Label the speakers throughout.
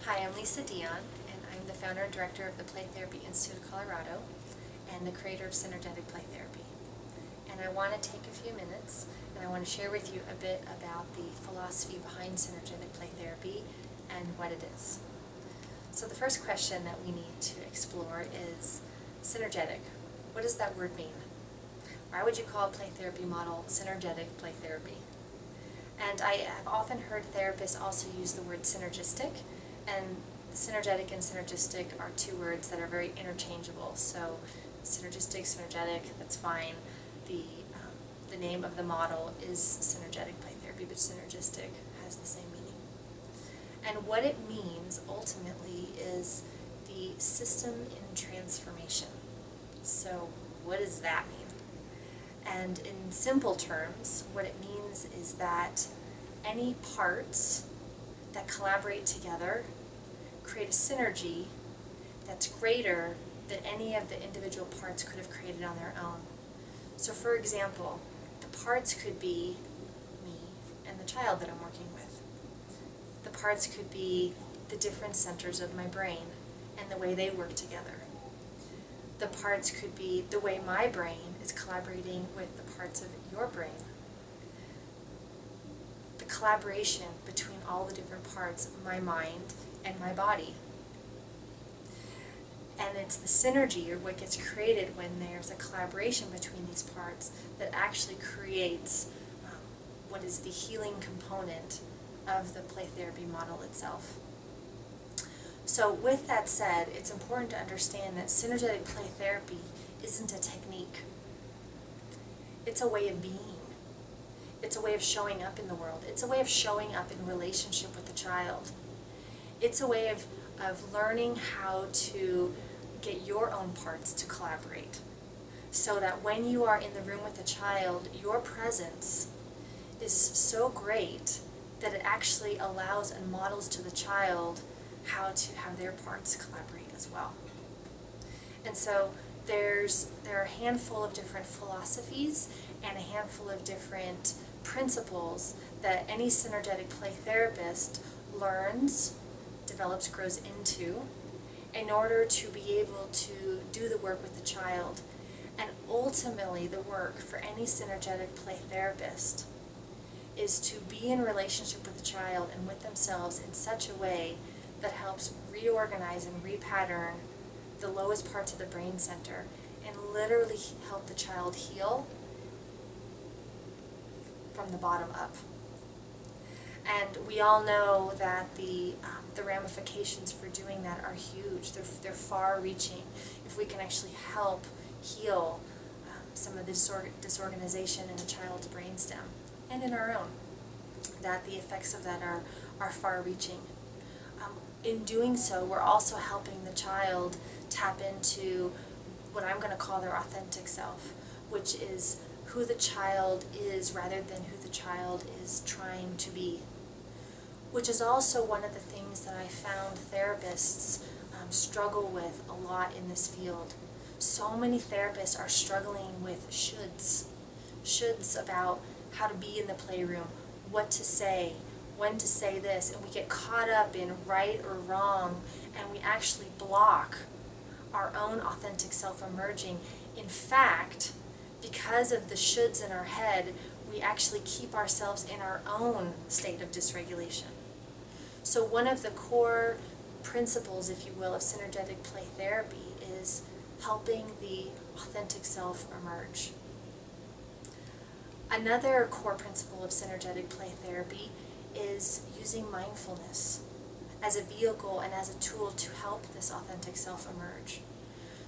Speaker 1: Hi, I'm Lisa Dion, and I'm the founder and director of the Play Therapy Institute of Colorado and the creator of Synergetic Play Therapy. And I want to take a few minutes and I want to share with you a bit about the philosophy behind Synergetic Play Therapy and what it is. So the first question that we need to explore is synergetic. What does that word mean? Why would you call a play therapy model synergetic play therapy? And I have often heard therapists also use the word synergistic, and synergetic and synergistic are two words that are very interchangeable. So synergistic, synergetic, that's fine. The name of the model is synergetic play therapy, but synergistic has the same meaning. And what it means ultimately is the system in transformation. So what does that mean? And in simple terms, what it means is that any parts that collaborate together create a synergy that's greater than any of the individual parts could have created on their own. So for example, the parts could be me and the child that I'm working with. The parts could be the different centers of my brain and the way they work together. The parts could be the way my brain is collaborating with the parts of your brain. The collaboration between all the different parts of my mind and my body. And it's the synergy, or what gets created when there's a collaboration between these parts, that actually creates what is the healing component of the play therapy model itself. So with that said, it's important to understand that synergetic play therapy isn't a technique. It's a way of being. It's a way of showing up in the world. It's a way of showing up in relationship with the child. It's a way of learning how to get your own parts to collaborate, so that when you are in the room with the child, your presence is so great that it actually allows and models to the child how to have their parts collaborate as well. And so there are a handful of different philosophies and a handful of different principles that any synergetic play therapist learns, develops, grows into in order to be able to do the work with the child. And ultimately, the work for any synergetic play therapist is to be in relationship with the child and with themselves in such a way that helps reorganize and repattern the lowest parts of the brain center and literally help the child heal from the bottom up. And we all know that the ramifications for doing that are huge. They're far-reaching. If we can actually help heal some of the disorganization in a child's brainstem and in our own, that the effects of that are far-reaching. In doing so, we're also helping the child tap into what I'm going to call their authentic self, which is who the child is rather than who the child is trying to be. Which is also one of the things that I found therapists struggle with a lot in this field. So many therapists are struggling with shoulds. Shoulds about how to be in the playroom, what to say, when to say this, and we get caught up in right or wrong, and we actually block our own authentic self emerging. In fact, because of the shoulds in our head, we actually keep ourselves in our own state of dysregulation. So one of the core principles, if you will, of synergetic play therapy is helping the authentic self emerge. Another core principle of synergetic play therapy is using mindfulness as a vehicle and as a tool to help this authentic self emerge.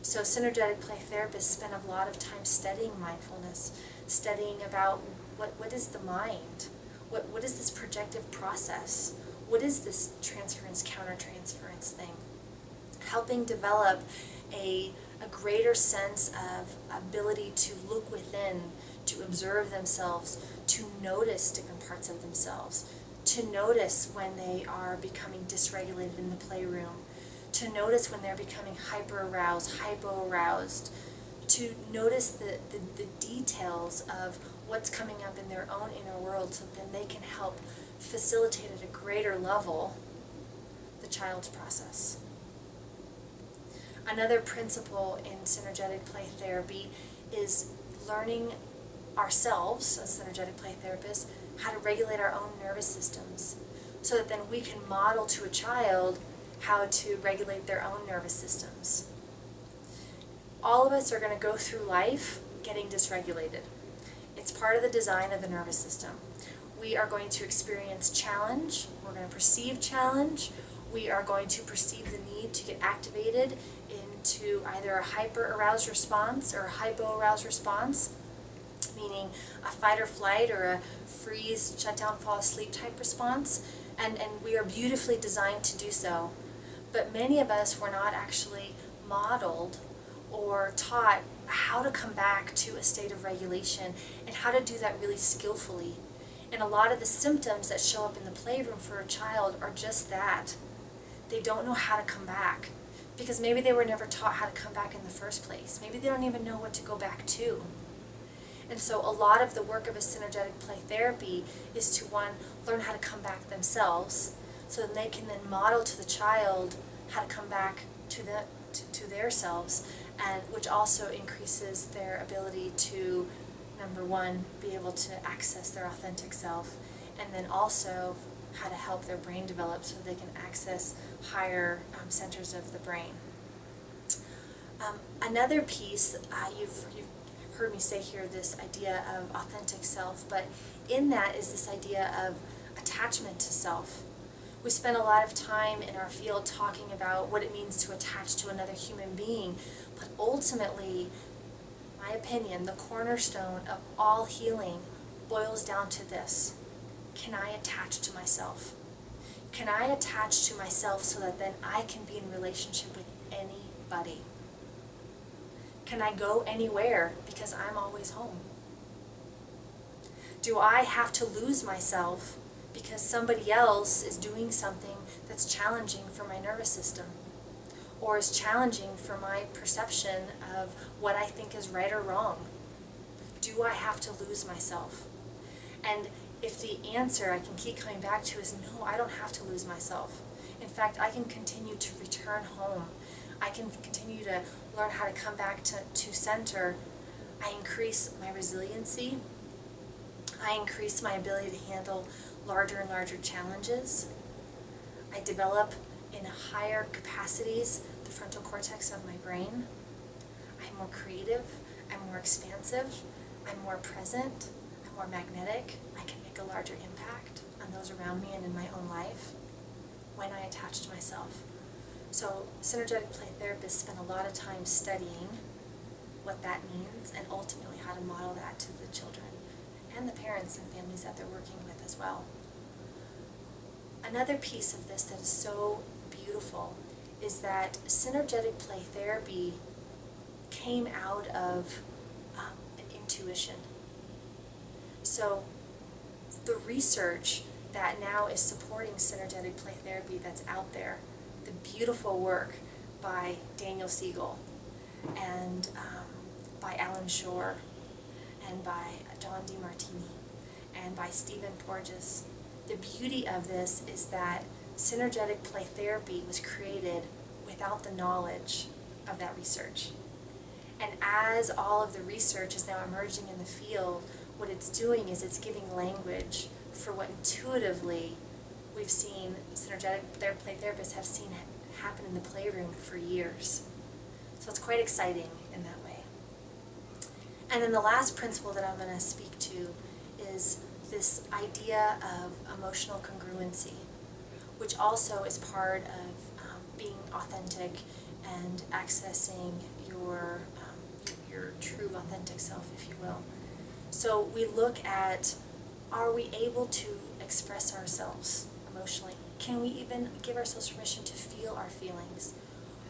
Speaker 1: So synergetic play therapists spend a lot of time studying mindfulness, studying about what is the mind, what is this projective process, what is this transference countertransference thing, helping develop a greater sense of ability to look within, to observe themselves, to notice different parts of themselves, to notice when they are becoming dysregulated in the playroom, to notice when they're becoming hyper-aroused, hypo-aroused, to notice the details of what's coming up in their own inner world, so then they can help facilitate at a greater level the child's process. Another principle in synergetic play therapy is learning ourselves, as synergetic play therapists, how to regulate our own nervous systems so that then we can model to a child how to regulate their own nervous systems. All of us are going to go through life getting dysregulated. It's part of the design of the nervous system. We are going to experience challenge, we're going to perceive challenge, we are going to perceive the need to get activated into either a hyper-aroused response or a hypo-aroused response, meaning a fight or flight or a freeze, shut down, fall asleep type response, and we are beautifully designed to do so. But many of us were not actually modeled or taught how to come back to a state of regulation and how to do that really skillfully. And a lot of the symptoms that show up in the playroom for a child are just that. They don't know how to come back because maybe they were never taught how to come back in the first place. Maybe they don't even know what to go back to. And so a lot of the work of a synergetic play therapy is to, one, learn how to come back themselves so that they can then model to the child how to come back to their selves, and which also increases their ability to, number one, be able to access their authentic self, and then also how to help their brain develop so they can access higher centers of the brain. Another piece, you've heard me say here this idea of authentic self, but in that is this idea of attachment to self. We spend a lot of time in our field talking about what it means to attach to another human being, but ultimately, my opinion, the cornerstone of all healing boils down to this: can I attach to myself? Can I attach to myself so that then I can be in relationship with anybody? Can I go anywhere because I'm always home? Do I have to lose myself because somebody else is doing something that's challenging for my nervous system, or is challenging for my perception of what I think is right or wrong? Do I have to lose myself? And if the answer I can keep coming back to is no, I don't have to lose myself. In fact, I can continue to return home. I can continue to learn how to come back to center. I increase my resiliency. I increase my ability to handle larger and larger challenges. I develop in higher capacities the frontal cortex of my brain. I'm more creative. I'm more expansive. I'm more present. I'm more magnetic. I can make a larger impact on those around me and in my own life when I attach to myself. So synergetic play therapists spend a lot of time studying what that means and ultimately how to model that to the children and the parents and families that they're working with as well. Another piece of this that is so beautiful is that synergetic play therapy came out of an intuition. So the research that now is supporting synergetic play therapy that's out there, the beautiful work by Daniel Siegel and by Alan Shore and by John DeMartini and by Stephen Porges. The beauty of this is that synergetic play therapy was created without the knowledge of that research. And as all of the research is now emerging in the field, what it's doing is it's giving language for what intuitively we've seen synergetic play therapists have seen happen in the playroom for years. So it's quite exciting in that way. And then the last principle that I'm going to speak to is this idea of emotional congruency, which also is part of being authentic and accessing your true authentic self, if you will. So we look at, are we able to express ourselves emotionally? Can we even give ourselves permission to feel our feelings?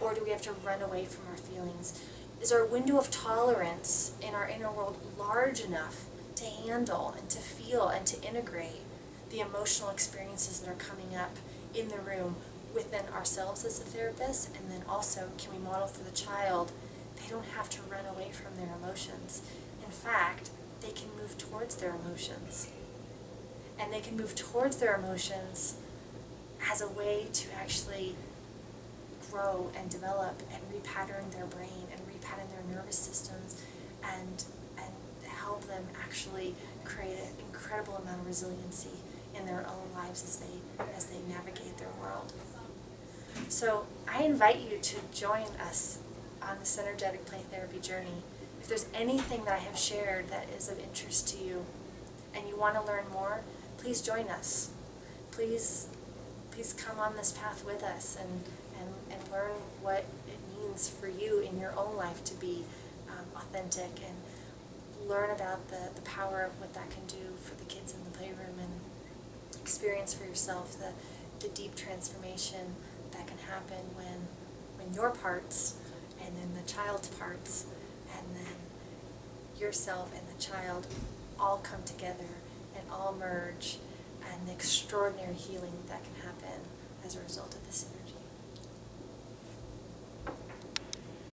Speaker 1: Or do we have to run away from our feelings? Is our window of tolerance in our inner world large enough to handle and to feel and to integrate the emotional experiences that are coming up in the room within ourselves as a therapist? And then also, can we model for the child, they don't have to run away from their emotions. In fact, they can move towards their emotions. And they can move towards their emotions as as a way to actually grow and develop and repattern their brain and repattern their nervous systems and help them actually create an incredible amount of resiliency in their own lives as they navigate their world. So I invite you to join us on the Synergetic Play Therapy journey. If there's anything that I have shared that is of interest to you and you want to learn more, please join us. Please come on this path with us and learn what it means for you in your own life to be authentic, and learn about the power of what that can do for the kids in the playroom, and experience for yourself the deep transformation that can happen when your parts and then the child's parts and then yourself and the child all come together and all merge, and the extraordinary healing that can happen as a result